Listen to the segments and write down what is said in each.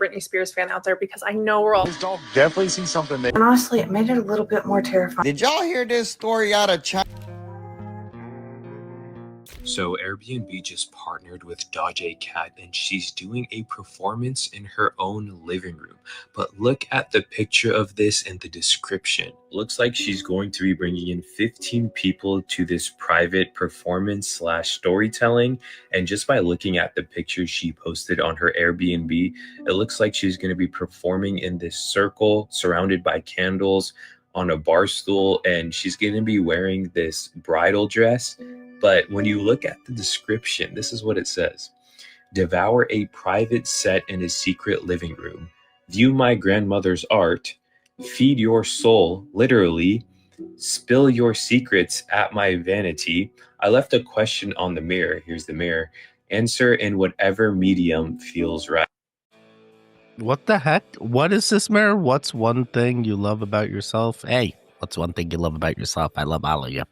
Britney Spears fan out there because I know we're all definitely see something there. And honestly, it made it a little bit more terrifying. Did y'all hear this story out of China? So Airbnb just partnered with Dojacat and she's doing a performance in her own living room. But look at the picture of this and the description. Looks like she's going to be bringing in 15 people to this private performance / storytelling. And just by looking at the pictures she posted on her Airbnb, it looks like she's going to be performing in this circle surrounded by candles on a bar stool, and she's going to be wearing this bridal dress. But when you look at the description, this is what it says. Devour a private set in a secret living room. View my grandmother's art. Feed your soul, literally. Spill your secrets at my vanity. I left a question on the mirror. Here's the mirror. Answer in whatever medium feels right. What the heck? What is this, mirror? What's one thing you love about yourself? Hey, what's one thing you love about yourself? I love all of you.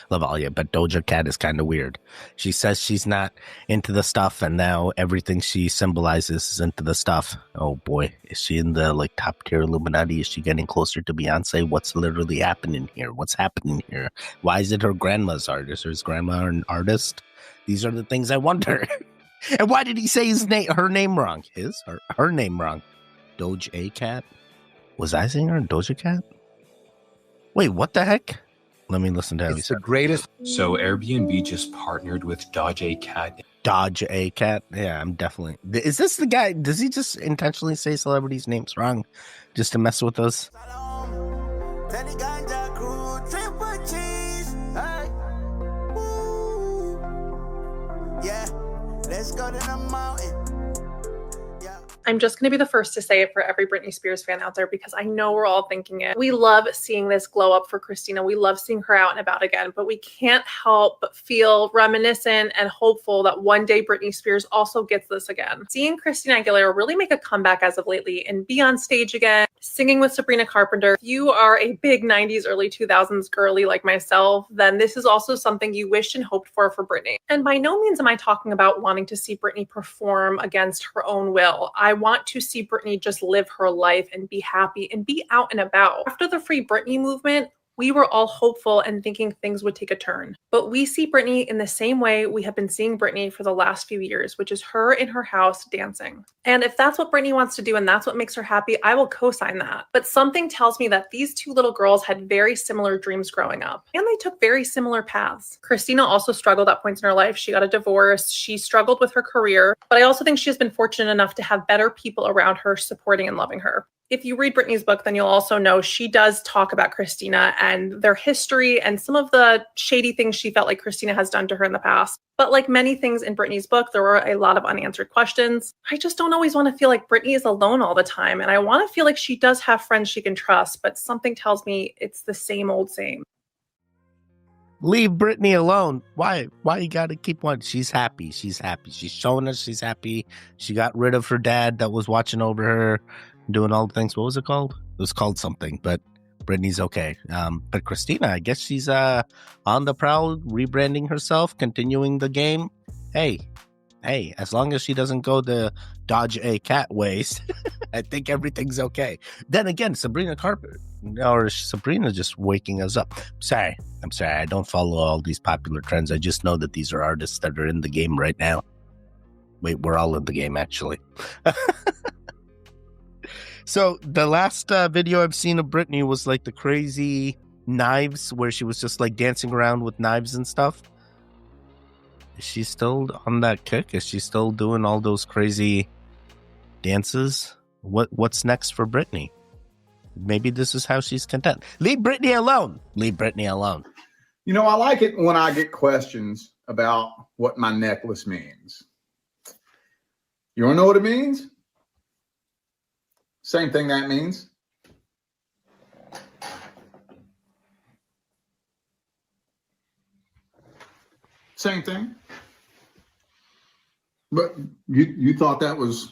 Love all of you. But Dojacat is kind of weird. She says she's not into the stuff, and now everything she symbolizes is into the stuff. Oh boy. Is she in the top tier Illuminati? Is she getting closer to Beyonce? What's literally happening here? What's happening here? Why is it her grandma's artist? Or is grandma an artist? These are the things I wonder. And why did he say her name wrong? Her name wrong. Dojacat? Was I saying her? Dojacat? Wait, what the heck? Let me listen to It's the greatest. So Airbnb just partnered with Dojacat. Dojacat? Yeah, I'm definitely. Is this the guy? Does he just intentionally say celebrities' names wrong just to mess with us? Yeah. Let's go to the mountain. I'm just going to be the first to say it for every Britney Spears fan out there because I know we're all thinking it. We love seeing this glow up for Christina. We love seeing her out and about again, but we can't help but feel reminiscent and hopeful that one day Britney Spears also gets this again. Seeing Christina Aguilera really make a comeback as of lately and be on stage again, singing with Sabrina Carpenter. If you are a big 90s, early 2000s girly like myself, then this is also something you wished and hoped for Britney. And by no means am I talking about wanting to see Britney perform against her own will. I want to see Britney just live her life and be happy and be out and about. After the Free Britney movement, we were all hopeful and thinking things would take a turn. But we see Britney in the same way we have been seeing Britney for the last few years, which is her in her house dancing. And if that's what Britney wants to do and that's what makes her happy, I will co-sign that. But something tells me that these two little girls had very similar dreams growing up, and they took very similar paths. Christina also struggled at points in her life. She got a divorce. She struggled with her career, but I also think she has been fortunate enough to have better people around her supporting and loving her. If you read Britney's book, then you'll also know she does talk about Christina and their history and some of the shady things she felt like Christina has done to her in the past. But like many things in Britney's book, there were a lot of unanswered questions. I just don't always want to feel like Britney is alone all the time. And I want to feel like she does have friends she can trust, but something tells me it's the same old same. Leave Britney alone. Why? Why you gotta keep one? She's happy. She's happy. She's showing us she's happy. She got rid of her dad that was watching over her, doing all the things. What was it called? It was called something, but Britney's okay. But Christina, I guess she's on the prowl, rebranding herself, continuing the game. Hey, as long as she doesn't go the Dojacat ways, I think everything's okay. Then again, Sabrina just waking us up. I'm sorry. I don't follow all these popular trends. I just know that these are artists that are in the game right now. Wait, we're all in the game, actually. So the last video I've seen of Britney was like the crazy knives where she was just like dancing around with knives and stuff. Is she still on that kick? Is she still doing all those crazy dances? What's next for Britney? Maybe this is how she's content. Leave Britney alone. Leave Britney alone. You know, I like it when I get questions about what my necklace means. You want to know what it means? Same thing that means. Same thing. But you thought that was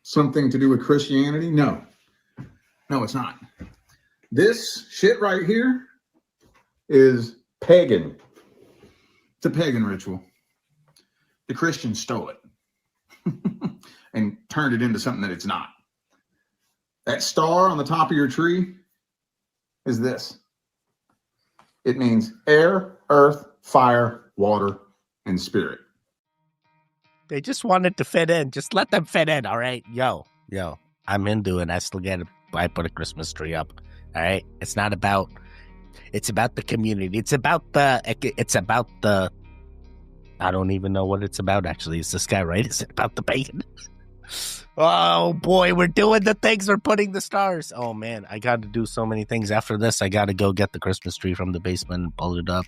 something to do with Christianity? No. No, it's not. This shit right here is pagan. It's a pagan ritual. The Christians stole it. and turned it into something that it's not. That star on the top of your tree is this. It means air, earth, fire, water, and spirit. They just wanted to fit in. Just let them fit in, all right? Yo, I'm Hindu and I still I put a Christmas tree up, all right? It's about the community. It's about the, I don't even know what it's about, actually. Is this guy right? Is it about the bacon? Oh, boy, we're doing the things. We're putting the stars. Oh, man, I got to do so many things. After this, I got to go get the Christmas tree from the basement and pull it up.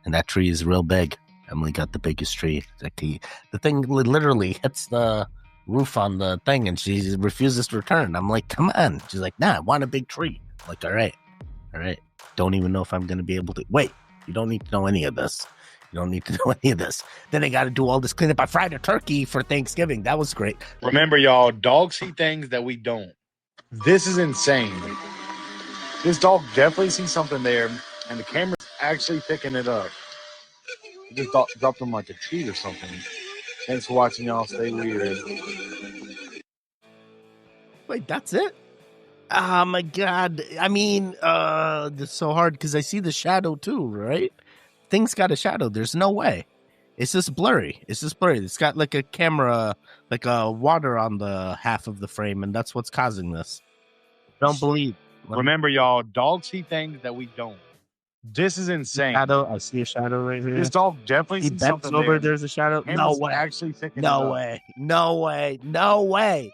And that tree is real big. Emily got the biggest tree. The thing literally hits the roof on the thing, and she refuses to return. I'm like, come on. She's like, nah, I want a big tree. I'm like, all right. Don't even know if I'm going to be able to. Wait, you don't need to know any of this. Then I got to do all this cleanup. I fried a turkey for Thanksgiving. That was great. Remember, y'all, dogs see things that we don't. This is insane. This dog definitely sees something there, and the camera's actually picking it up. It just dropped him like a treat or something. Thanks for watching, y'all. Stay weird. Wait, that's it? Oh, my God. I mean, it's so hard because I see the shadow too, right? Things got a shadow. There's no way. It's just blurry. It's got like a camera, like a water on the half of the frame, and that's what's causing this. Don't believe. Remember, y'all, dogs see things that we don't. This is insane. Shadow. I see a shadow right here. This dog definitely sees something over. there. There's a shadow. Camera's No way. Actually picking No it up. way. No way.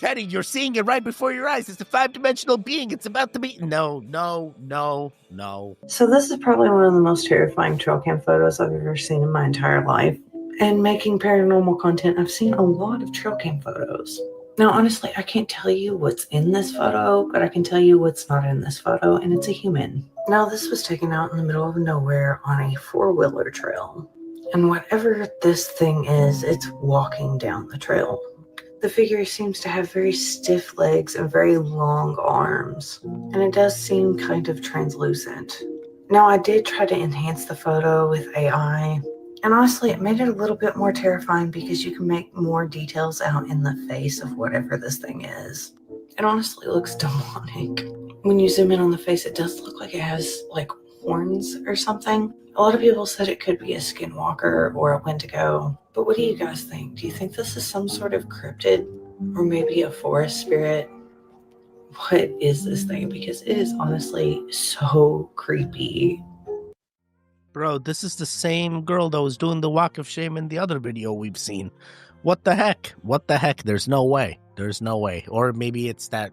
Teddy, you're seeing it right before your eyes. It's a 5-dimensional being. It's about to be. No. So this is probably one of the most terrifying trail cam photos I've ever seen in my entire life. And making paranormal content, I've seen a lot of trail cam photos. Now, honestly, I can't tell you what's in this photo, but I can tell you what's not in this photo, and it's a human. Now, this was taken out in the middle of nowhere on a 4-wheeler trail. And whatever this thing is, it's walking down the trail. The figure seems to have very stiff legs and very long arms, and it does seem kind of translucent. Now, I did try to enhance the photo with AI, and honestly, it made it a little bit more terrifying because you can make more details out in the face of whatever this thing is. It honestly looks demonic. When you zoom in on the face, it does look like it has like horns or something. A lot of people said it could be a skinwalker or a wendigo. But what do you guys think? Do you think this is some sort of cryptid or maybe a forest spirit? What is this thing? Because it is honestly so creepy. Bro, this is the same girl that was doing the walk of shame in the other video we've seen. What the heck? There's no way. Or maybe it's that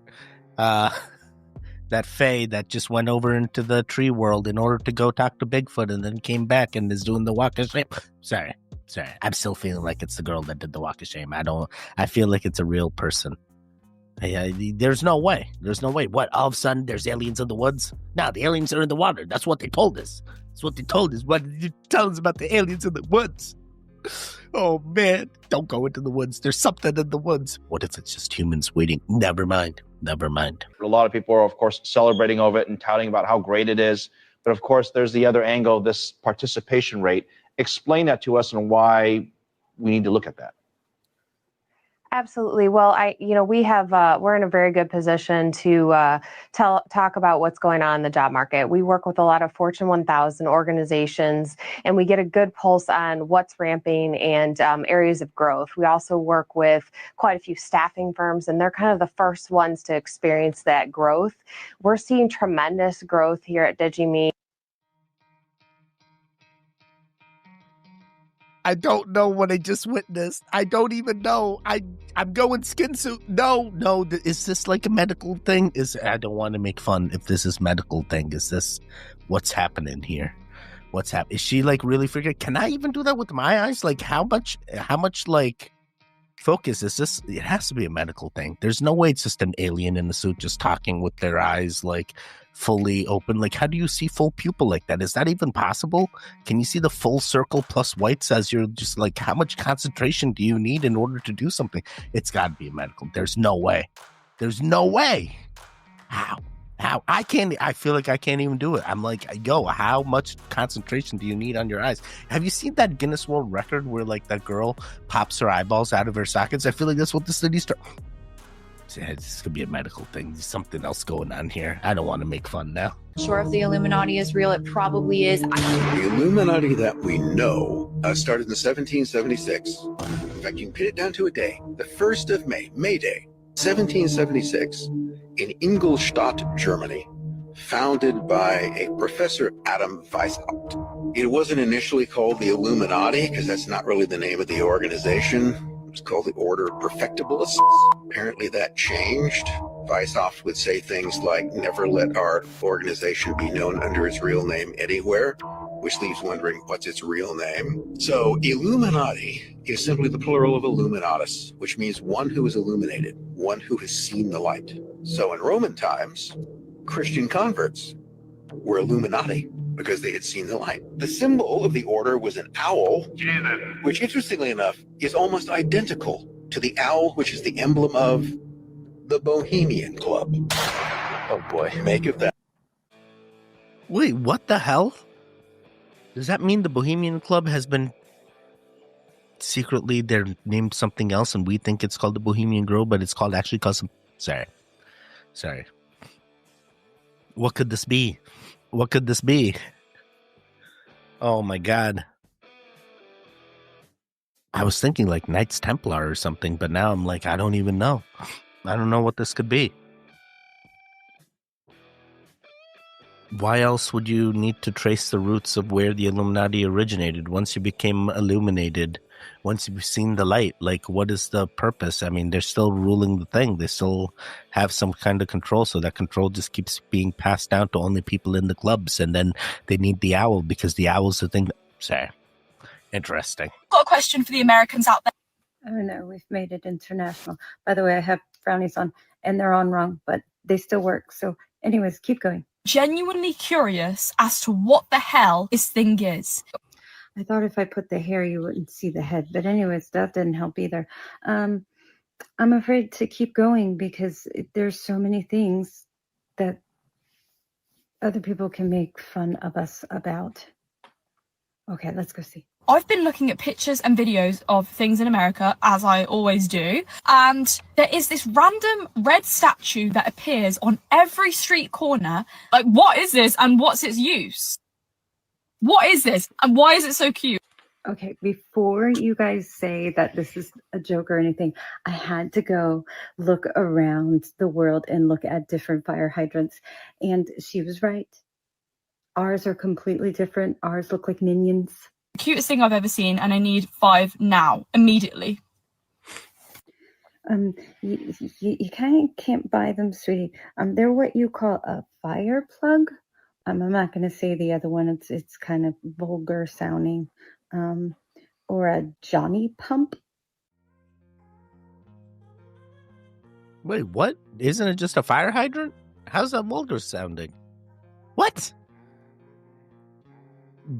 that fae that just went over into the tree world in order to go talk to Bigfoot and then came back and is doing the walk of shame. Sorry. I'm still feeling like it's the girl that did the walk of shame. I feel like it's a real person. There's no way. What, all of a sudden there's aliens in the woods? No, the aliens are in the water. That's what they told us. What did you tell us about the aliens in the woods? Oh, man. Don't go into the woods. There's something in the woods. What if it's just humans waiting? Never mind. A lot of people are, of course, celebrating over it and touting about how great it is. But, of course, there's the other angle, this participation rate. Explain that to us and why we need to look at that. Absolutely. Well, we're in a very good position to talk about what's going on in the job market. We work with a lot of Fortune 1000 organizations, and we get a good pulse on what's ramping and areas of growth. We also work with quite a few staffing firms, and they're kind of the first ones to experience that growth. We're seeing tremendous growth here at DigiMe. I don't know what I just witnessed. I don't even know. I'm going skin suit. No. Is this like a medical thing? I don't want to make fun if this is medical thing. Is this what's happening here? Is she like really freaking? Can I even do that with my eyes? Like how much like focus is this? It has to be a medical thing. There's no way it's just an alien in a suit just talking with their eyes like fully open. Like how do you see full pupil like that? Is that even possible? Can you see the full circle plus whites as you're just like, how much concentration do you need in order to do something? It's got to be a medical. There's no way. How? How? I feel like I can't even do it. I'm like, yo, how much concentration do you need on your eyes? Have you seen that Guinness World Record where like that girl pops her eyeballs out of her sockets? I feel like that's what this lady's this could be a medical thing. There's something else going on here. I don't want to make fun now. Sure, if the Illuminati is real, it probably is. The Illuminati that we know started in 1776. In fact, you can pin it down to a day, the 1st of May, May Day, 1776, in Ingolstadt, Germany, founded by a Professor Adam Weishaupt. It wasn't initially called the Illuminati because that's not really the name of the organization. It was called the Order of Perfectibilists. Apparently that changed. Weishaupt would say things like, never let our organization be known under its real name anywhere, which leaves wondering what's its real name. So Illuminati is simply the plural of Illuminatus, which means one who is illuminated, one who has seen the light. So in Roman times, Christian converts were Illuminati because they had seen the light. The symbol of the order was an owl, which interestingly enough is almost identical to the owl, which is the emblem of the Bohemian Club. Oh boy, make of that. Wait, what the hell? Does that mean the Bohemian Club has been secretly they're named something else and we think it's called the Bohemian Grove, but it's called actually custom? Sorry. What could this be? What could this be? Oh my God. I was thinking like Knights Templar or something, but now I'm like, I don't even know. I don't know what this could be. Why else would you need to trace the roots of where the Illuminati originated? Once you became illuminated, once you've seen the light, like what is the purpose? I mean, they're still ruling the thing. They still have some kind of control. So that control just keeps being passed down to only people in the clubs. And then they need the owl because the owl's the thing. Sorry. Interesting. Got a question for the Americans out there. Oh no, we've made it international. By the way, I have brownies on and they're on wrong, but they still work. So anyways, keep going. Genuinely curious as to what the hell this thing is. I thought if I put the hair, you wouldn't see the head. But anyways, that didn't help either. I'm afraid to keep going because there's so many things that other people can make fun of us about. Okay, let's go see. I've been looking at pictures and videos of things in America, as I always do, and there is this random red statue that appears on every street corner. Like, what is this and what's its use? What is this and why is it so cute? Okay, before you guys say that this is a joke or anything, I had to go look around the world and look at different fire hydrants, and she was right. Ours are completely different. Ours look like minions. Cutest thing I've ever seen, and I need 5 now, immediately. You kind of can't buy them, sweetie. They're what you call a fire plug. I'm not going to say the other one. It's kind of vulgar sounding. Or a Johnny pump. Wait, what? Isn't it just a fire hydrant? How's that vulgar sounding? What?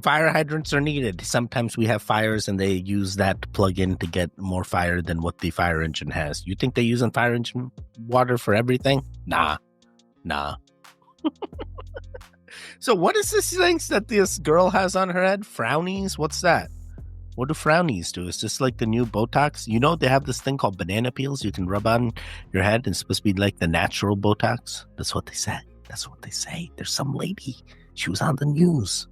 Fire hydrants are needed. Sometimes we have fires and they use that plug-in to get more fire than what the fire engine has. You think they're using fire engine water for everything? Nah. So what is this thing that this girl has on her head? Frownies? What's that? What do frownies do? Is this like the new Botox? You know they have this thing called banana peels you can rub on your head and it's supposed to be like the natural Botox? That's what they said. There's some lady. She was on the news.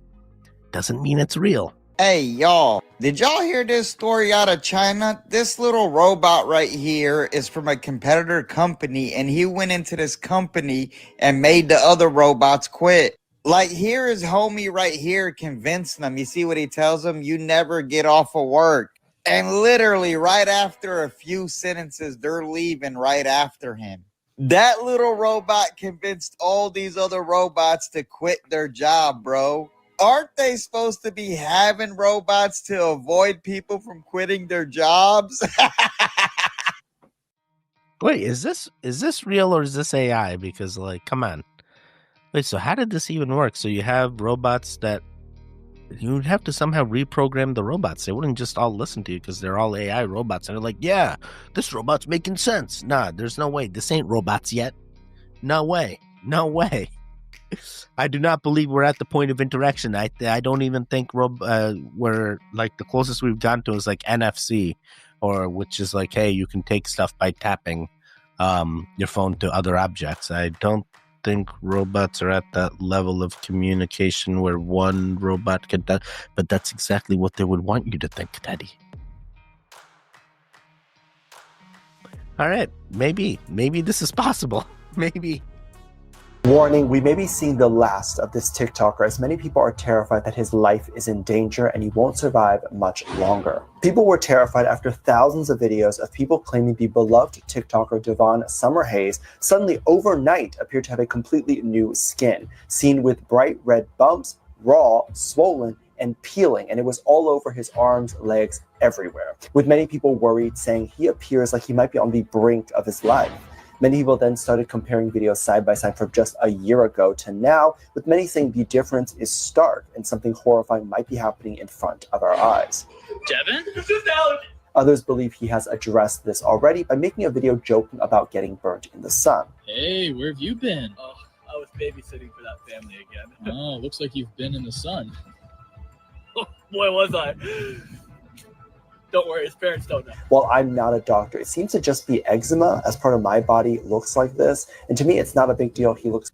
Doesn't mean it's real. Hey, y'all. Did y'all hear this story out of China? This little robot right here is from a competitor company, and he went into this company and made the other robots quit. Like, here is homie right here convincing them. You see what he tells them? You never get off of work. And literally right after a few sentences, they're leaving right after him. That little robot convinced all these other robots to quit their job, bro. Aren't they supposed to be having robots to avoid people from quitting their jobs? Wait, is this real or is this AI? Because, like, come on. Wait, so how did this even work? So you have robots that you would have to somehow reprogram the robots. They wouldn't just all listen to you because they're all AI robots. And they're like, yeah, this robot's making sense. Nah, there's no way. This ain't robots yet. No way. No way. I do not believe we're at the point of interaction. I don't even think we're like the closest we've gone to is like NFC, or which is like, hey, you can take stuff by tapping your phone to other objects. I don't think robots are at that level of communication where one robot could do, but that's exactly what they would want you to think, Teddy. All right, maybe this is possible. Maybe. Warning, we may be seeing the last of this TikToker, as many people are terrified that his life is in danger and he won't survive much longer. People were terrified after thousands of videos of people claiming the beloved TikToker Devon Summerhays suddenly overnight appeared to have a completely new skin, seen with bright red bumps, raw, swollen, and peeling, and it was all over his arms, legs, everywhere. With many people worried, saying he appears like he might be on the brink of his life. Many people then started comparing videos side by side from just a year ago to now, with many saying the difference is stark and something horrifying might be happening in front of our eyes. Devin? Others believe he has addressed this already by making a video joking about getting burnt in the sun. Hey, where have you been? Oh, I was babysitting for that family again. Oh, looks like you've been in the sun. Oh, boy, was I. Don't worry, his parents don't know. While I'm not a doctor, it seems to just be eczema, as part of my body looks like this. And to me, it's not a big deal. He looks...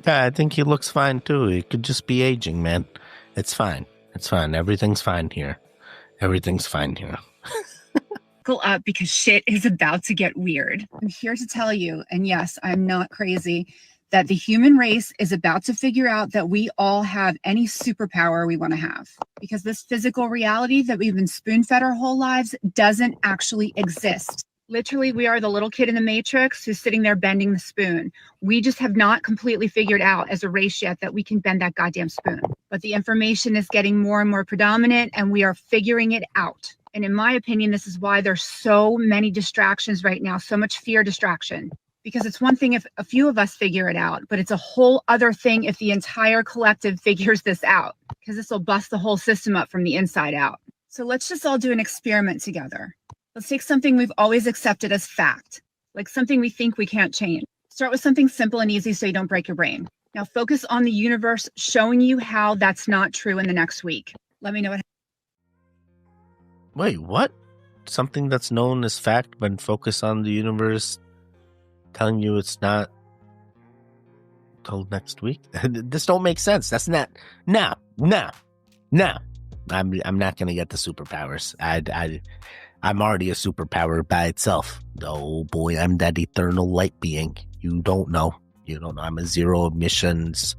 Yeah, I think he looks fine too. It could just be aging, man. It's fine. It's fine. Everything's fine here. Everything's fine here. Buckle up because shit is about to get weird. I'm here to tell you, and yes, I'm not crazy, that the human race is about to figure out that we all have any superpower we want to have. Because this physical reality that we've been spoon-fed our whole lives doesn't actually exist. Literally, we are the little kid in the Matrix who's sitting there bending the spoon. We just have not completely figured out as a race yet that we can bend that goddamn spoon. But the information is getting more and more predominant, and we are figuring it out. And in my opinion, this is why there's so many distractions right now, so much fear distraction. Because it's one thing if a few of us figure it out, but it's a whole other thing if the entire collective figures this out, because this will bust the whole system up from the inside out. So let's just all do an experiment together. Let's take something we've always accepted as fact, like something we think we can't change. Start with something simple and easy so you don't break your brain. Now focus on the universe showing you how that's not true in the next week. Let me know what happens. Wait, what? Something that's known as fact, but focus on the universe telling you it's not till next week? This don't make sense. That's not. No. I'm not gonna get the superpowers. I'm already a superpower by itself. Oh boy, I'm that eternal light being. You don't know. I'm a zero emissions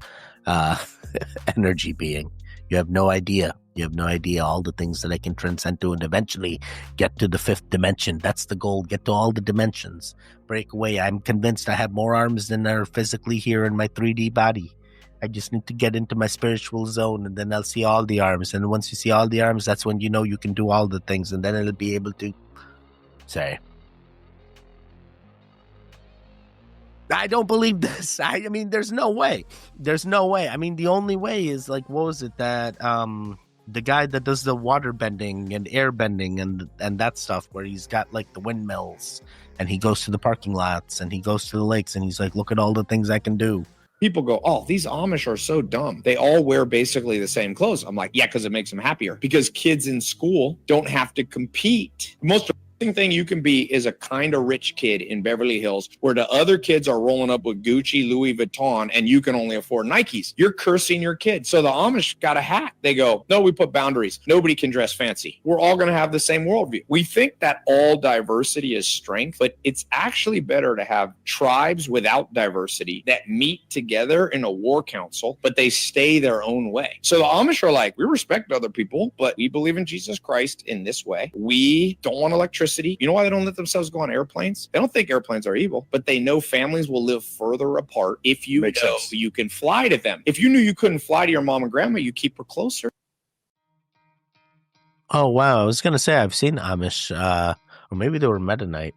energy being. You have no idea. You have no idea all the things that I can transcend to and eventually get to the fifth dimension. That's the goal. Get to all the dimensions. Break away. I'm convinced I have more arms than are physically here in my 3D body. I just need to get into my spiritual zone and then I'll see all the arms. And once you see all the arms, that's when you know you can do all the things. And then it'll be able to say, I don't believe this. I mean, there's no way. There's no way. I mean, the only way is like, what was it that the guy that does the water bending and air bending and that stuff where he's got like the windmills and he goes to the parking lots and he goes to the lakes and he's like, look at all the things I can do. People go, oh, these Amish are so dumb. They all wear basically the same clothes. I'm like, yeah, because it makes them happier. Because kids in school don't have to compete. Most thing you can be is a kind of rich kid in Beverly Hills where the other kids are rolling up with Gucci, Louis Vuitton, and you can only afford Nikes. You're cursing your kid. So the Amish got a hat. They go, no, we put boundaries. Nobody can dress fancy. We're all going to have the same worldview. We think that all diversity is strength, but it's actually better to have tribes without diversity that meet together in a war council, but they stay their own way. So the Amish are like, we respect other people, but we believe in Jesus Christ in this way. We don't want electricity. You know why they don't let themselves go on airplanes? They don't think airplanes are evil, but they know families will live further apart if you Makes know sense. you can fly to them. If you knew you couldn't fly to your mom and grandma, you keep her closer. Oh, wow. I was going to say I've seen Amish, or maybe they were Mennonite.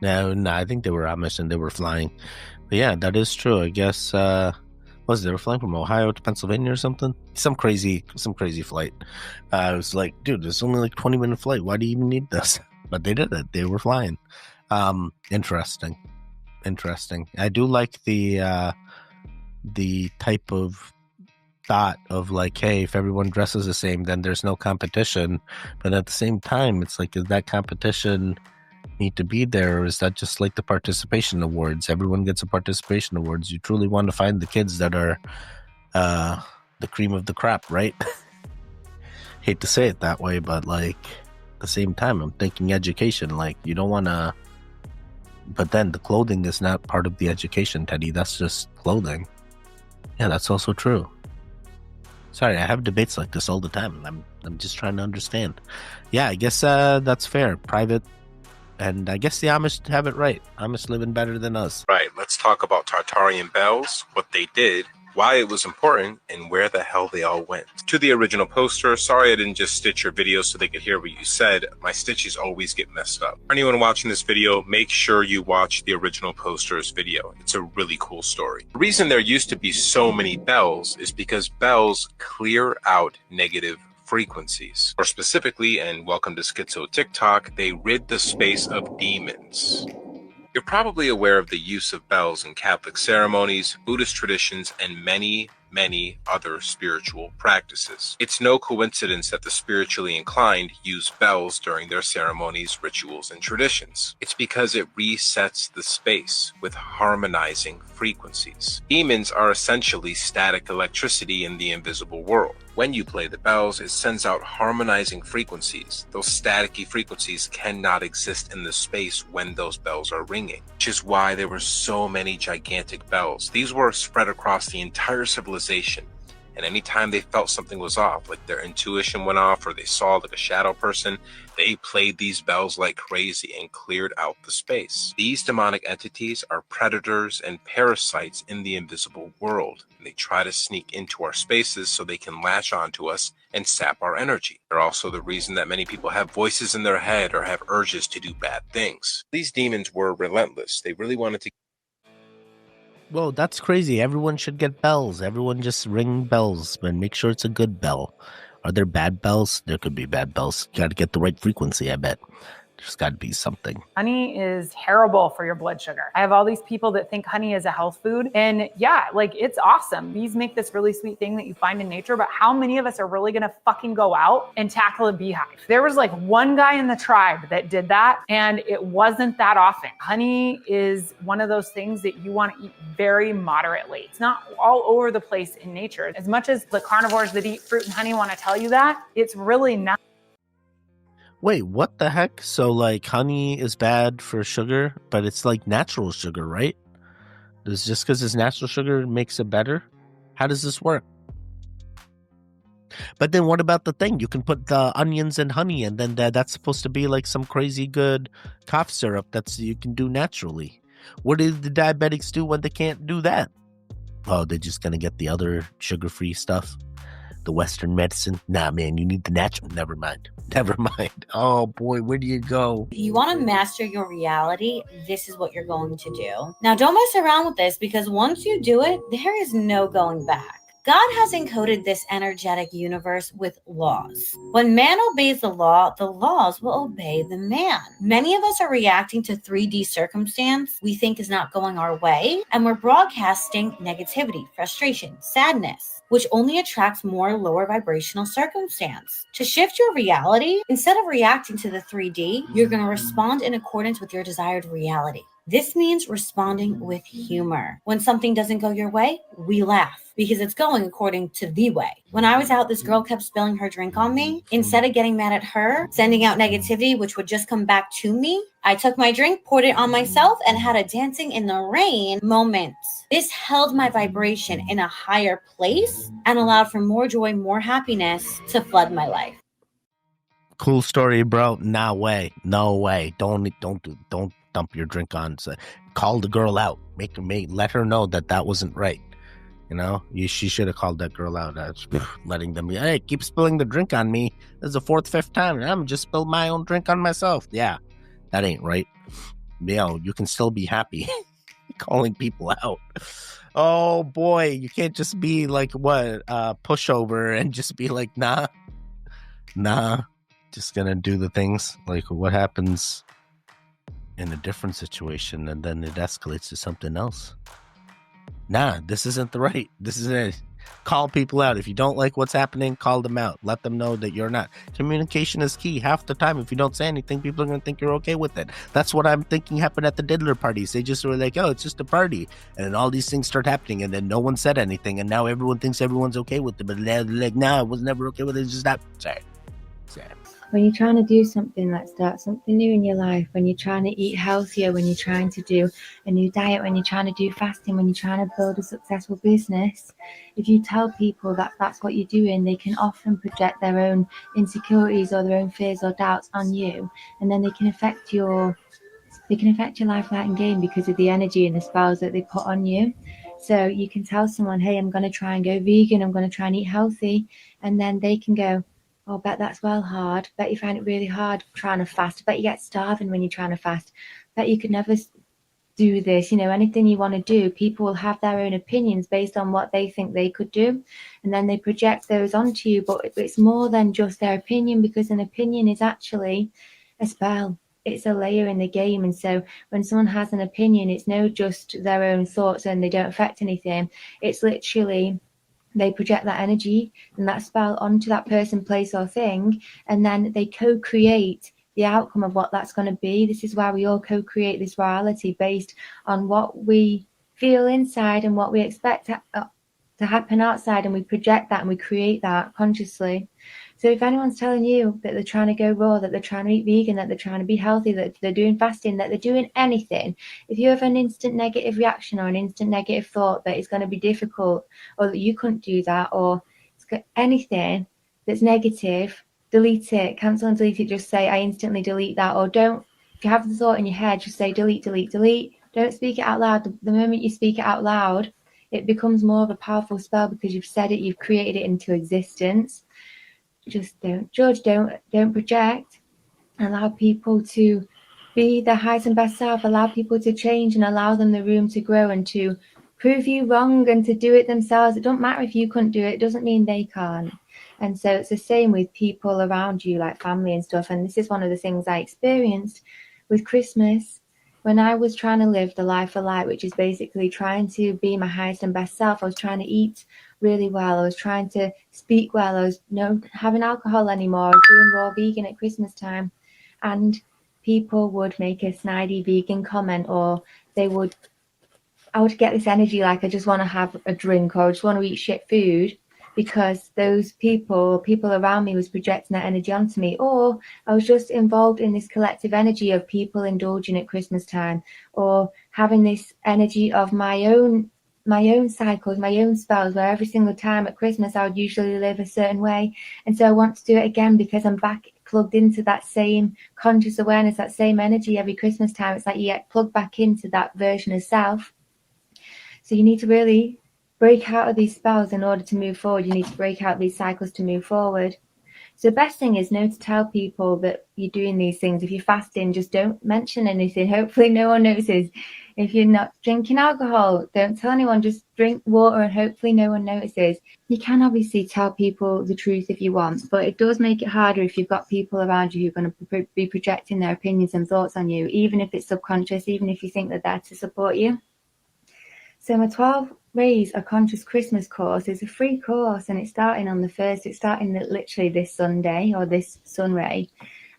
No, I think they were Amish and they were flying. But yeah, that is true. I guess, they were flying from Ohio to Pennsylvania or something? Some crazy flight. I was like, dude, it's only like 20-minute flight. Why do you even need this? But they did it. They were flying. Interesting. interesting. I do like the type of thought of like, hey, if everyone dresses the same, then there's no competition. But at the same time, it's like, does that competition need to be there, or is that just like the participation awards? Everyone gets a participation awards. You truly want to find the kids that are the cream of the crop, right? Hate to say it that way, but like at the same time, I'm thinking education. Like, you don't want to, but then the clothing is not part of the education, Teddy. That's just clothing. Yeah, that's also true. Sorry, I have debates like this all the time. I'm just trying to understand. Yeah, I guess that's fair. Private, and I guess the Amish have it right. Amish living better than us. Right, let's talk about Tartarian bells, what they did, why it was important, and where the hell they all went. To the original poster, sorry I didn't just stitch your video so they could hear what you said. My stitches always get messed up. For anyone watching this video, make sure you watch the original poster's video. It's a really cool story. The reason there used to be so many bells is because bells clear out negative frequencies. Or specifically, and welcome to Schizo TikTok, they rid the space of demons. You're probably aware of the use of bells in Catholic ceremonies, Buddhist traditions, and many other spiritual practices. It's no coincidence that the spiritually inclined use bells during their ceremonies, rituals, and traditions. It's because it resets the space with harmonizing frequencies. Demons are essentially static electricity in the invisible world. When you play the bells, it sends out harmonizing frequencies. Those staticky frequencies cannot exist in the space when those bells are ringing, which is why there were so many gigantic bells. These were spread across the entire civilization, and anytime they felt something was off, like their intuition went off or they saw like a shadow person, they played these bells like crazy and cleared out the space. These demonic entities are predators and parasites in the invisible world. They try to sneak into our spaces so they can latch onto us and sap our energy. They're also the reason that many people have voices in their head or have urges to do bad things. These demons were relentless. They really wanted to. Whoa, that's crazy. Everyone should get bells. Everyone just ring bells, but make sure it's a good bell. Are there bad bells? There could be bad bells. You got to get the right frequency, I bet. There's got to be something. Honey is terrible for your blood sugar. I have all these people that think honey is a health food. And yeah, like it's awesome. Bees make this really sweet thing that you find in nature, but how many of us are really gonna fucking go out and tackle a beehive? There was like one guy in the tribe that did that, and it wasn't that often. Honey is one of those things that you want to eat very moderately. It's not all over the place in nature. As much as the carnivores that eat fruit and honey want to tell you that, it's really not. Wait, what the heck? So, like, honey is bad for sugar, but it's like natural sugar, right? Does just because it's natural sugar makes it better? How does this work? But then what about the thing? You can put the onions and honey, and then that's supposed to be like some crazy good cough syrup that's you can do naturally. What do the diabetics do when they can't do that? Oh, they're just going to get the other sugar-free stuff? The Western medicine? Nah, man, you need the natural. Never mind. Oh boy, where do you go? If you want to master your reality, this is what you're going to do. Now, don't mess around with this, because once you do it, there is no going back. God has encoded this energetic universe with laws. When man obeys the laws will obey the man. Many of us are reacting to 3D circumstance we think is not going our way, and we're broadcasting negativity, frustration, sadness, which only attracts more lower vibrational circumstance. To shift your reality, instead of reacting to the 3D, you're going to respond in accordance with your desired reality. This means responding with humor. When something doesn't go your way, we laugh because it's going according to the way. When I was out, this girl kept spilling her drink on me. Instead of getting mad at her, sending out negativity, which would just come back to me, I took my drink, poured it on myself, and had a dancing in the rain moment. This held my vibration in a higher place and allowed for more joy, more happiness to flood my life. Cool story, bro. No way. Don't dump your drink on. So call the girl out. Let her know that wasn't right. You know, she should have called that girl out. Letting them be, hey, keep spilling the drink on me. This is the 4th, 5th time, and I'm just spilled my own drink on myself. Yeah, that ain't right. You can still be happy. Calling people out. Oh boy, you can't just be like pushover and just be like, nah, just gonna do the things. Like, what happens in a different situation, and then it escalates to something else. Nah, this isn't the right. This isn't it. Call people out. If you don't like what's happening, call them out. Let them know that you're not. Communication is key. Half the time, if you don't say anything, people are going to think you're okay with it. That's what I'm thinking happened at the diddler parties. They just were like, oh, it's just a party. And then all these things start happening, and then no one said anything, and now everyone thinks everyone's okay with it. But they're like, nah, I was never okay with it. It's just that. Sorry. When you're trying to do something, like start something new in your life, when you're trying to eat healthier, when you're trying to do a new diet, when you're trying to do fasting, when you're trying to build a successful business, if you tell people that that's what you're doing, they can often project their own insecurities or their own fears or doubts on you, and then they can affect your life, light and game because of the energy and the spells that they put on you. So you can tell someone, hey, I'm going to try and go vegan, I'm going to try and eat healthy, and then they can go, oh, bet that's well hard. Bet you find it really hard trying to fast. Bet you get starving when you're trying to fast. Bet you could never do this. You know, anything you want to do, people will have their own opinions based on what they think they could do. And then they project those onto you. But it's more than just their opinion, because an opinion is actually a spell. It's a layer in the game. And so when someone has an opinion, it's no just their own thoughts and they don't affect anything. It's literally they project that energy and that spell onto that person, place, or thing, and then they co-create the outcome of what that's going to be. This is why we all co-create this reality based on what we feel inside and what we expect to happen outside, and we project that and we create that consciously. So if anyone's telling you that they're trying to go raw, that they're trying to eat vegan, that they're trying to be healthy, that they're doing fasting, that they're doing anything, if you have an instant negative reaction or an instant negative thought that it's going to be difficult, or that you couldn't do that, or anything that's negative, delete it, cancel and delete it. Just say, I instantly delete that. Or don't, if you have the thought in your head, just say delete, delete, delete. Don't speak it out loud. The moment you speak it out loud, it becomes more of a powerful spell because you've said it, you've created it into existence. Just don't judge, don't project. Allow people to be their highest and best self. Allow people to change and allow them the room to grow and to prove you wrong and to do it themselves. It don't matter if you couldn't do it. It doesn't mean they can't. And so it's the same with people around you, like family and stuff. And this is one of the things I experienced with Christmas when I was trying to live the life of light, which is basically trying to be my highest and best self. I was trying to eat really well. I was trying to speak well. I was not having alcohol anymore. I was doing raw vegan at Christmas time. And people would make a snidey vegan comment, or I would get this energy like I just want to have a drink, or I just want to eat shit food, because those people around me was projecting that energy onto me. Or I was just involved in this collective energy of people indulging at Christmas time, or having this energy of my own cycles, my own spells, where every single time at Christmas I would usually live a certain way. And so I want to do it again because I'm back plugged into that same conscious awareness, that same energy every Christmas time. It's like you get plugged back into that version of self. So you need to really break out of these spells in order to move forward. You need to break out these cycles to move forward. So the best thing is to tell people that you're doing these things. If you're fasting, just don't mention anything. Hopefully no one notices. If you're not drinking alcohol, don't tell anyone. Just drink water and hopefully no one notices. You can obviously tell people the truth if you want, but it does make it harder if you've got people around you who are going to be projecting their opinions and thoughts on you, even if it's subconscious, even if you think they're there to support you. So my 12 Rays of Conscious Christmas course is a free course, and it's starting on the 1st. It's starting literally this Sunday, or this Sunray.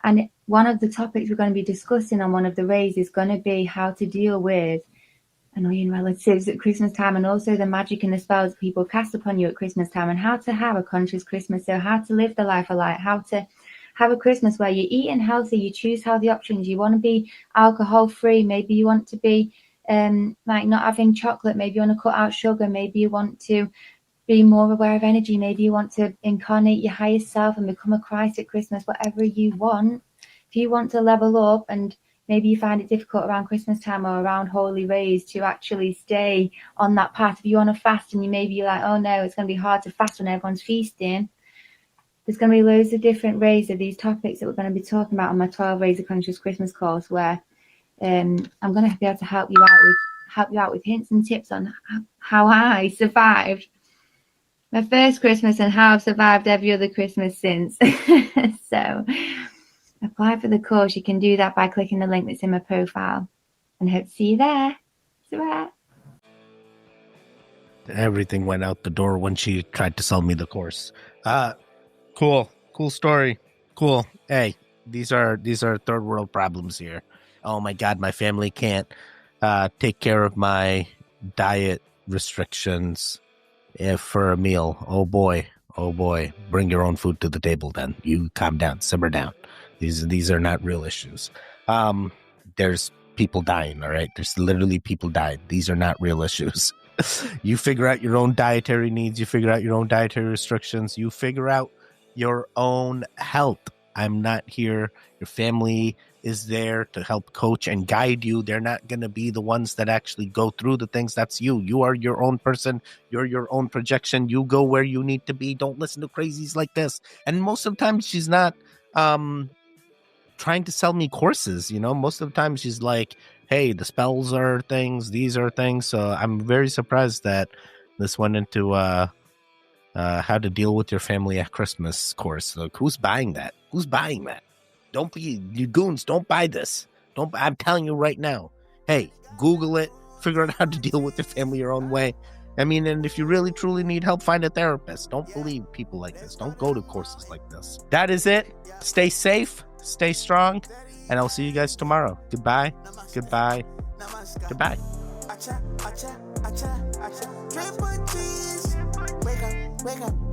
And one of the topics we're going to be discussing on one of the Rays is going to be how to deal with annoying relatives at Christmas time, and also the magic and the spells people cast upon you at Christmas time, and how to have a conscious Christmas. So how to live the life of light, how to have a Christmas where you're eating healthy, you choose healthy options. You want to be alcohol free, maybe you want to be like not having chocolate, maybe you want to cut out sugar, maybe you want to be more aware of energy, maybe you want to incarnate your highest self and become a Christ at Christmas. Whatever you want. If you want to level up, and maybe you find it difficult around Christmas time or around Holy Rays to actually stay on that path. If you want to fast and you're like, oh no, it's going to be hard to fast when everyone's feasting, there's going to be loads of different Rays of these topics that we're going to be talking about on my 12 Rays of Conscious Christmas course, where I'm going to be able to help you out with hints and tips on how I survived my first Christmas and how I've survived every other Christmas since. So apply for the course, you can do that by clicking the link that's in my profile. And hope to see you there. Bye. Everything went out the door when she tried to sell me the course. Cool story. Cool. Hey, these are third world problems here. Oh my God, my family can't take care of my diet restrictions for a meal. Oh boy. Bring your own food to the table then. You calm down, simmer down. These are not real issues. There's people dying, all right? There's literally people dying. These are not real issues. You figure out your own dietary needs. You figure out your own dietary restrictions. You figure out your own health. I'm not here. Your family is there to help coach and guide you. They're not going to be the ones that actually go through the things. That's you. You are your own person. You're your own projection. You go where you need to be. Don't listen to crazies like this. And most of the time, she's not trying to sell me courses. Most of the time she's like, hey, the spells are things. These are things. So I'm very surprised that this went into how to deal with your family at Christmas course. Like, who's buying that? Don't be, you goons, don't buy this. I'm telling you right now. Hey, Google it, figure out how to deal with your family your own way. I mean, and if you really truly need help, find a therapist. Don't believe people like this. Don't go to courses like this. That is it. Stay safe, stay strong, and I'll see you guys tomorrow. Goodbye. Wake up.